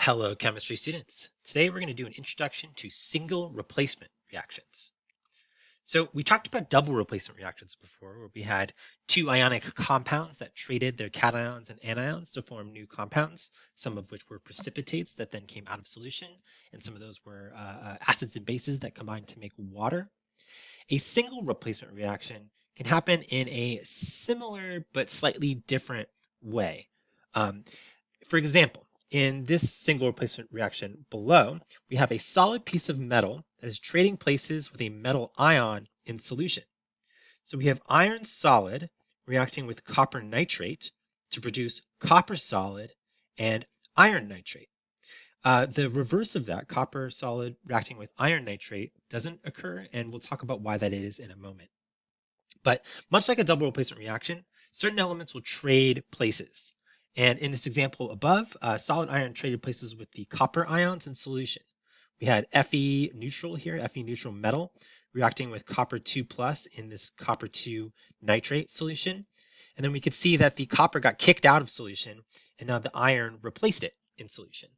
Hello, chemistry students. Today we're going to do an introduction to single replacement reactions. So we talked about double replacement reactions before, where we had two ionic compounds that traded their cations and anions to form new compounds, some of which were precipitates that then came out of solution, and some of those were acids and bases that combined to make water. A single replacement reaction can happen in a similar but slightly different way. Um, for example, in this single replacement reaction below, we have a solid piece of metal that is trading places with a metal ion in solution. So we have iron solid reacting with copper nitrate to produce copper solid and iron nitrate. The reverse of that, copper solid reacting with iron nitrate, doesn't occur, and we'll talk about why that is in a moment. But much like a double replacement reaction, certain elements will trade places. And in this example above, solid iron traded places with the copper ions in solution. We had Fe neutral here, Fe neutral metal, reacting with copper 2 plus in this copper 2 nitrate solution. And then we could see that the copper got kicked out of solution, and now the iron replaced it in solution.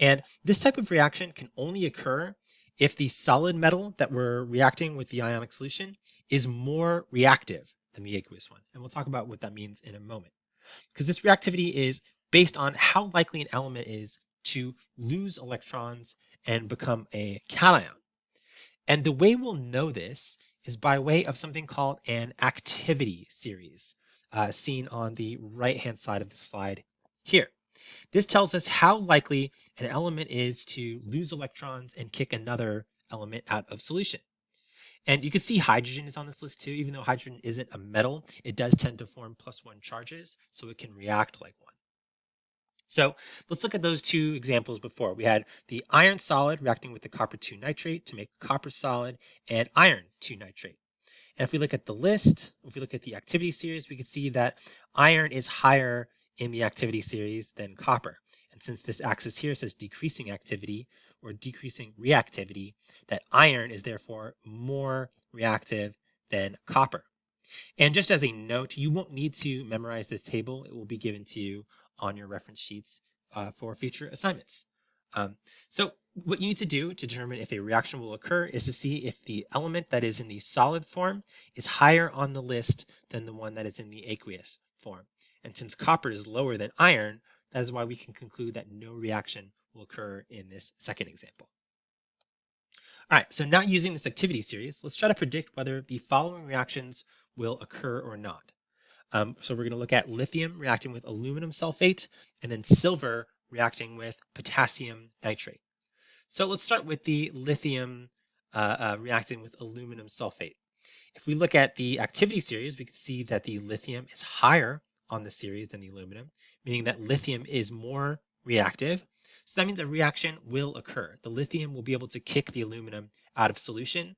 And this type of reaction can only occur if the solid metal that we're reacting with the ionic solution is more reactive than the aqueous one. And we'll talk about what that means in a moment. Because this reactivity is based on how likely an element is to lose electrons and become a cation. And the way we'll know this is by way of something called an activity series, seen on the right-hand side of the slide here. This tells us how likely an element is to lose electrons and kick another element out of solution. And you can see hydrogen is on this list too. Even though hydrogen isn't a metal, it does tend to form +1 charges, so it can react like one. So let's look at those two examples before. We had the iron solid reacting with the copper 2 nitrate to make copper solid and iron 2 nitrate. And if we look at the list, if we look at the activity series, we can see that iron is higher in the activity series than copper. And since this axis here says decreasing activity or decreasing reactivity, that iron is therefore more reactive than copper. And just as a note, you won't need to memorize this table. It will be given to you on your reference sheets for future assignments. So what you need to do to determine if a reaction will occur is to see if the element that is in the solid form is higher on the list than the one that is in the aqueous form. And since copper is lower than iron, that is why we can conclude that no reaction will occur in this second example. All right, so now using this activity series, let's try to predict whether the following reactions will occur or not. So we're going to look at lithium reacting with aluminum sulfate and then silver reacting with potassium nitrate. So let's start with the lithium reacting with aluminum sulfate. If we look at the activity series, we can see that the lithium is higher on the series than the aluminum, meaning that lithium is more reactive. So that means a reaction will occur. The lithium will be able to kick the aluminum out of solution,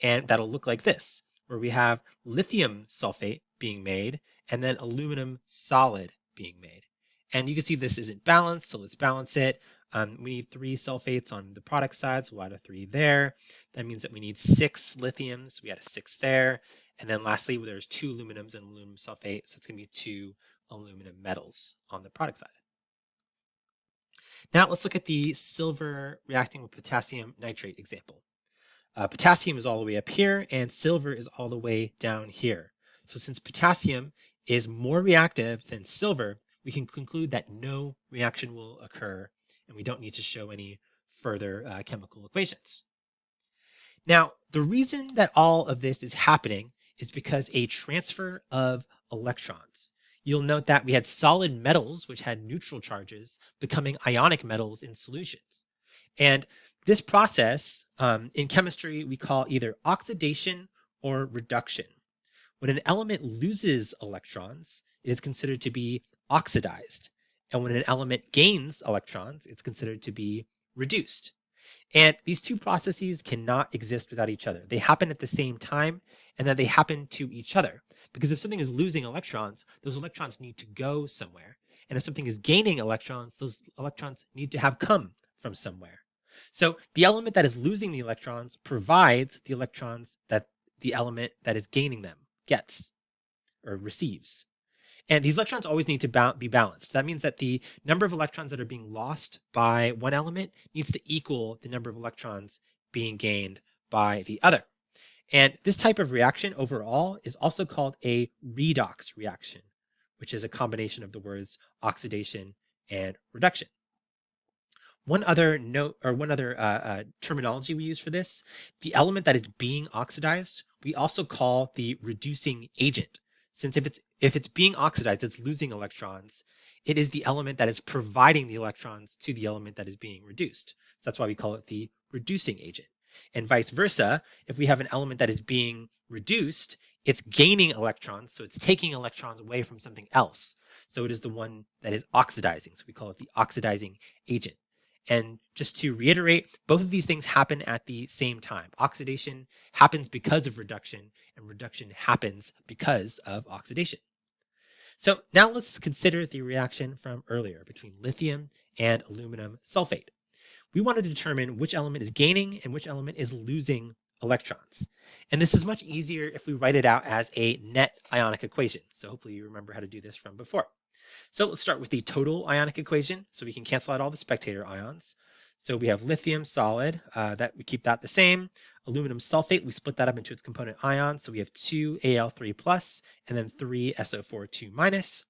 and that'll look like this, where we have lithium sulfate being made and then aluminum solid being made. And you can see this isn't balanced, so let's balance it. We need 3 sulfates on the product side, so we'll add a 3 there. That means that we need 6 lithiums. We add a 6 there. And then lastly, there's 2 aluminums and aluminum sulfate, so it's going to be 2 aluminum metals on the product side. Now let's look at the silver reacting with potassium nitrate example. Potassium is all the way up here, and silver is all the way down here. So since potassium is more reactive than silver, we can conclude that no reaction will occur, and we don't need to show any further chemical equations. Now, the reason that all of this is happening is because a transfer of electrons. You'll note that we had solid metals, which had neutral charges, becoming ionic metals in solutions. And this process, in chemistry, we call either oxidation or reduction. When an element loses electrons, it is considered to be oxidized. And when an element gains electrons, it's considered to be reduced. And these two processes cannot exist without each other. They happen at the same time, and then they happen to each other. Because if something is losing electrons, those electrons need to go somewhere. And if something is gaining electrons, those electrons need to have come from somewhere. So the element that is losing the electrons provides the electrons that the element that is gaining them gets or receives. And these electrons always need to be balanced. That means that the number of electrons that are being lost by one element needs to equal the number of electrons being gained by the other. And this type of reaction overall is also called a redox reaction, which is a combination of the words oxidation and reduction. One other note or one other terminology we use for this, the element that is being oxidized, we also call the reducing agent. Since if it's being oxidized, it's losing electrons, it is the element that is providing the electrons to the element that is being reduced. So that's why we call it the reducing agent. And vice versa, if we have an element that is being reduced, it's gaining electrons, so it's taking electrons away from something else. So it is the one that is oxidizing, so we call it the oxidizing agent. And just to reiterate, both of these things happen at the same time. Oxidation happens because of reduction, and reduction happens because of oxidation. So now let's consider the reaction from earlier between lithium and aluminum sulfate. We want to determine which element is gaining and which element is losing electrons. And this is much easier if we write it out as a net ionic equation. So hopefully you remember how to do this from before. So let's start with the total ionic equation, so we can cancel out all the spectator ions. So we have lithium solid, that we keep that the same. Aluminum sulfate, we split that up into its component ions. So we have 2 Al3 plus and then 3 SO4 2 minus.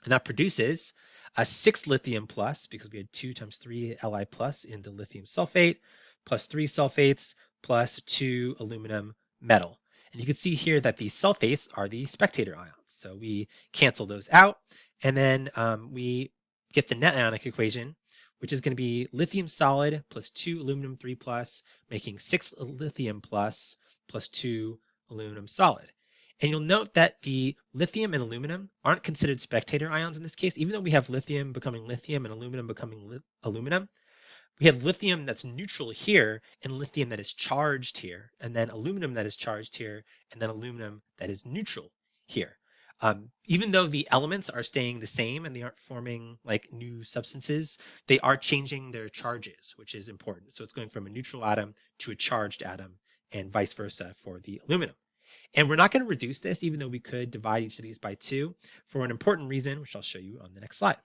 And that produces a 6 lithium plus, because we had 2 times 3 Li plus in the lithium sulfate, plus 3 sulfates, plus 2 aluminum metal. And you can see here that the sulfates are the spectator ions. So we cancel those out, and then we get the net ionic equation, which is going to be lithium solid plus 2 aluminum 3 plus, making 6 lithium plus 2 aluminum solid. And you'll note that the lithium and aluminum aren't considered spectator ions in this case, even though we have lithium becoming lithium and aluminum becoming aluminum. We have lithium that's neutral here and lithium that is charged here, and then aluminum that is charged here, and then aluminum that is neutral here. Even though the elements are staying the same and they aren't forming like new substances, they are changing their charges, which is important. So it's going from a neutral atom to a charged atom and vice versa for the aluminum. And we're not going to reduce this, even though we could divide each of these by 2, for an important reason, which I'll show you on the next slide.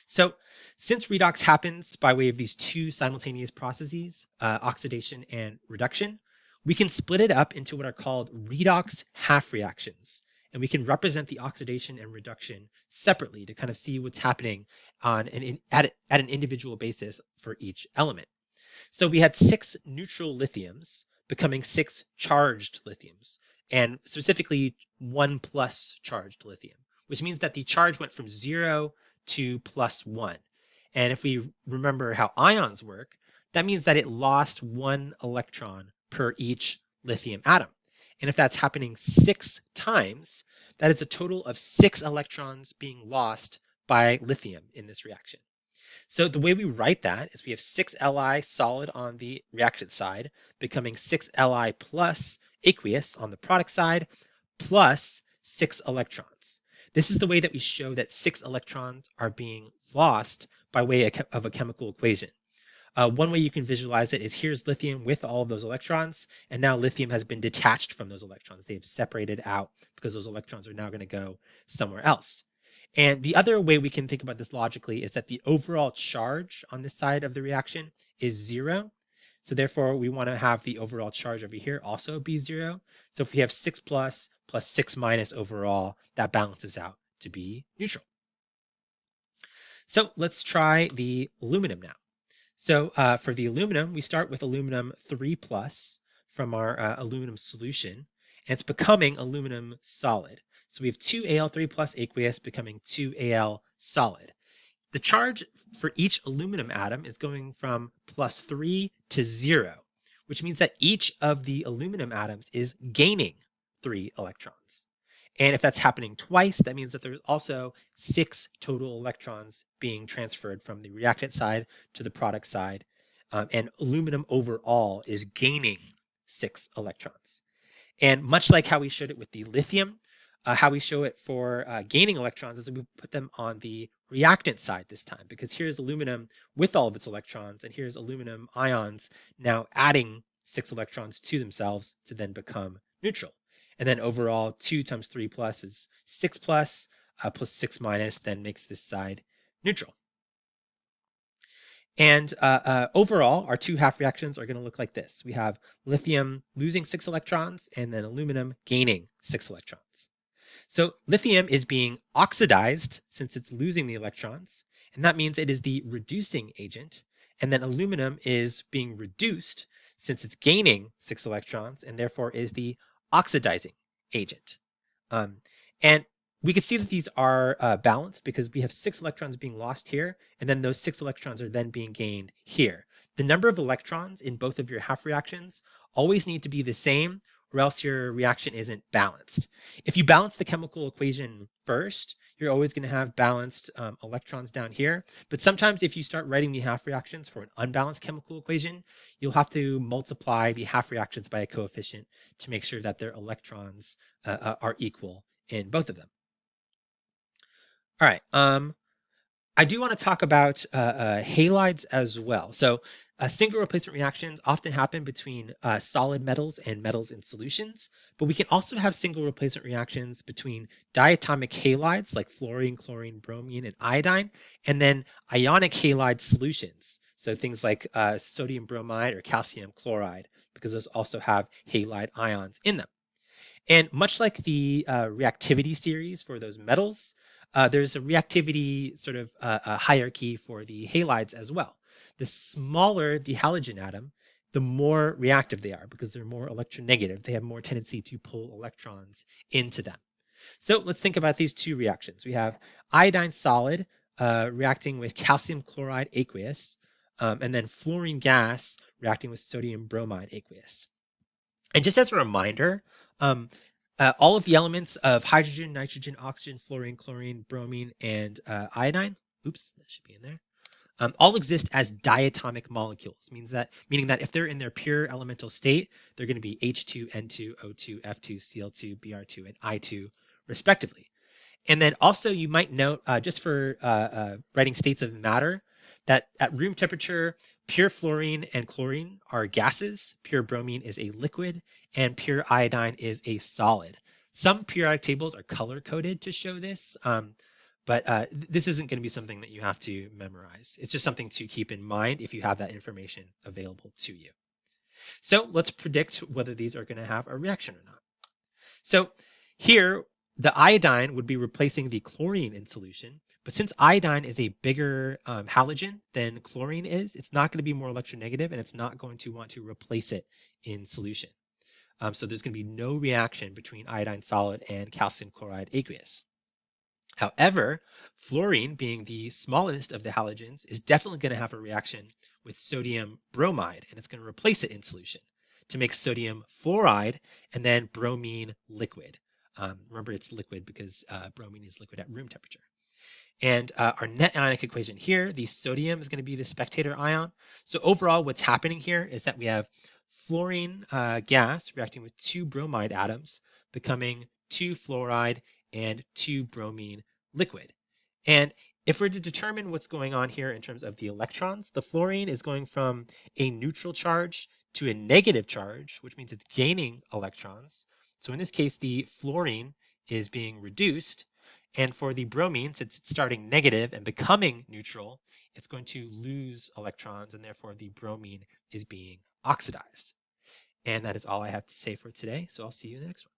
So since redox happens by way of these two simultaneous processes, oxidation and reduction, we can split it up into what are called redox half reactions. And we can represent the oxidation and reduction separately to kind of see what's happening at an individual basis for each element. So we had 6 neutral lithiums becoming 6 charged lithiums, and specifically 1 plus charged lithium, which means that the charge went from 0 to plus 1. And if we remember how ions work, that means that it lost 1 electron per each lithium atom. And if that's happening 6 times, that is a total of 6 electrons being lost by lithium in this reaction. So the way we write that is we have 6 Li solid on the reactant side becoming 6 Li plus aqueous on the product side plus 6 electrons. This is the way that we show that 6 electrons are being lost by way of a chemical equation. One way you can visualize it is here's lithium with all of those electrons, and now lithium has been detached from those electrons. They've separated out because those electrons are now going to go somewhere else. And the other way we can think about this logically is that the overall charge on this side of the reaction is 0. So therefore, we want to have the overall charge over here also be 0. So if we have 6 plus 6 minus overall, that balances out to be neutral. So let's try the aluminum now. So for the aluminum, we start with aluminum 3 plus from our aluminum solution, and it's becoming aluminum solid. So we have 2 Al3 plus aqueous becoming 2 Al solid. The charge for each aluminum atom is going from plus 3 to 0, which means that each of the aluminum atoms is gaining 3 electrons. And if that's happening twice, that means that there's also 6 total electrons being transferred from the reactant side to the product side. And aluminum overall is gaining 6 electrons. And much like how we showed it with the lithium, how we show it for gaining electrons is that we put them on the reactant side this time, because here's aluminum with all of its electrons, and here's aluminum ions now adding 6 electrons to themselves to then become neutral. And then overall, 2 times 3 plus is 6 plus, plus 6 minus then makes this side neutral. And overall, our two half reactions are going to look like this. We have lithium losing 6 electrons and then aluminum gaining 6 electrons. So lithium is being oxidized since it's losing the electrons, and that means it is the reducing agent. And then aluminum is being reduced since it's gaining 6 electrons and therefore is the oxidizing agent. And we can see that these are balanced because we have 6 electrons being lost here, and then those 6 electrons are then being gained here. The number of electrons in both of your half reactions always need to be the same, or else your reaction isn't balanced. If you balance the chemical equation first, you're always going to have balanced electrons down here. But sometimes if you start writing the half reactions for an unbalanced chemical equation, you'll have to multiply the half reactions by a coefficient to make sure that their electrons are equal in both of them. All right. I do want to talk about halides as well. So single replacement reactions often happen between solid metals and metals in solutions, but we can also have single replacement reactions between diatomic halides like fluorine, chlorine, bromine, and iodine, and then ionic halide solutions. So things like sodium bromide or calcium chloride, because those also have halide ions in them. And much like the reactivity series for those metals, there's a reactivity sort of hierarchy for the halides as well. The smaller the halogen atom, the more reactive they are because they're more electronegative. They have more tendency to pull electrons into them. So let's think about these two reactions. We have iodine solid reacting with calcium chloride aqueous, and then fluorine gas reacting with sodium bromide aqueous. And just as a reminder, all of the elements of hydrogen, nitrogen, oxygen, fluorine, chlorine, bromine, and iodine, oops, that should be in there, all exist as diatomic molecules, meaning that if they're in their pure elemental state, they're going to be H2, N2, O2, F2, Cl2, Br2, and I2, respectively. And then also you might note, just for writing states of matter, that at room temperature, pure fluorine and chlorine are gases, pure bromine is a liquid, and pure iodine is a solid. Some periodic tables are color-coded to show this, but this isn't going to be something that you have to memorize. It's just something to keep in mind if you have that information available to you. So let's predict whether these are going to have a reaction or not. So here, the iodine would be replacing the chlorine in solution, but since iodine is a bigger halogen than chlorine is, it's not going to be more electronegative and it's not going to want to replace it in solution. So there's going to be no reaction between iodine solid and calcium chloride aqueous. However, fluorine, being the smallest of the halogens, is definitely going to have a reaction with sodium bromide, and it's going to replace it in solution to make sodium fluoride and then bromine liquid. Remember, it's liquid because bromine is liquid at room temperature. And our net ionic equation here, the sodium is going to be the spectator ion. So overall, what's happening here is that we have fluorine gas reacting with 2 bromide atoms, becoming 2 fluoride and 2 bromine liquid. And if we're to determine what's going on here in terms of the electrons, the fluorine is going from a neutral charge to a negative charge, which means it's gaining electrons. So in this case, the fluorine is being reduced. And for the bromine, since it's starting negative and becoming neutral, it's going to lose electrons, and therefore the bromine is being oxidized. And that is all I have to say for today. So I'll see you in the next one.